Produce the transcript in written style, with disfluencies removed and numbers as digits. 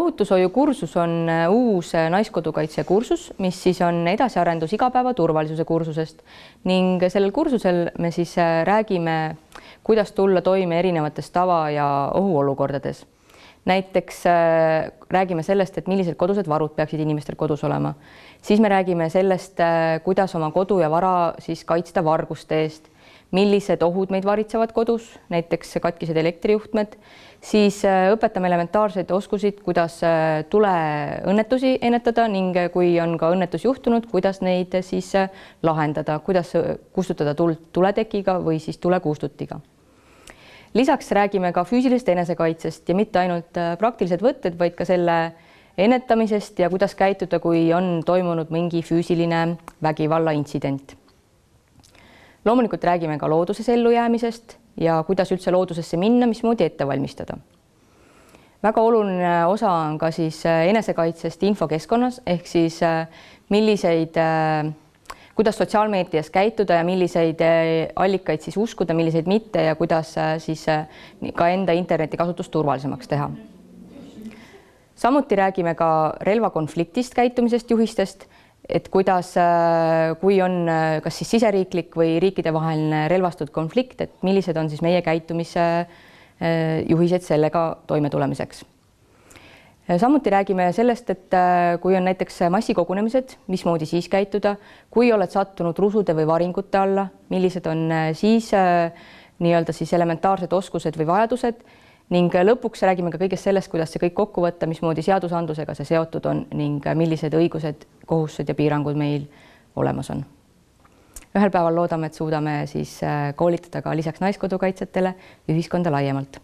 ohutushoiu kursus on uus naiskodukaitse kursus, mis siis on edasiarendus igapäeva turvalisuse kursusest ning sellel kursusel me siis räägime, kuidas tulla toime erinevates tava- ja ohuolukordades. Näiteks räägime sellest, et millised kodused varud peaksid inimestel kodus olema. Siis me räägime sellest, kuidas oma kodu ja vara siis kaitsta varguste eest, millised ohud meid varitsevad kodus, näiteks katkised elektrijuhtmed, siis õpetame elementaarseid oskusid, kuidas tuleõnnetusi ennetada ning kui on ka õnnetus juhtunud, kuidas neid siis lahendada, kuidas kustutada tuld tuletekiga või siis tulekustutiga. Lisaks räägime ka füüsilisest enesekaitsest ja mitte ainult praktilised võtted, vaid ka selle ennetamisest ja kuidas käituda, kui on toimunud mingi füüsiline vägivallaintsident. Loomulikult räägime ka looduses ellujäämisest ja kuidas üldse loodusesse minna, mismoodi ette valmistada. Väga oluline osa on ka siis enesekaitsest infokeskkonnas ehk siis kuidas sotsiaalmeedias käituda ja milliseid allikaid siis uskuda, milliseid mitte ja kuidas siis ka enda internetikasutust turvalisemaks teha. Samuti räägime ka relvakonfliktist käitumisest juhistest, et kuidas, kui on kas siis siseriiklik või riikidevaheline relvastatud konflikt, et millised on siis meie käitumise juhised sellega toimetulemiseks. Samuti räägime sellest, et kui on näiteks massikogunemised, mismoodi siis käituda, kui oled sattunud rusude või varingute alla, millised on siis nii-öelda siis elementaarsed oskused või vajadused ning lõpuks räägime ka kõigest sellest, kuidas see kõik kokku võtta, mismoodi seadusandlusega see seotud on ning millised õigused, kohustused ja piirangud meil olemas on. Ühel päeval loodame, et suudame siis koolitada ka lisaks naiskodukaitsjatele ühiskonda laiemalt.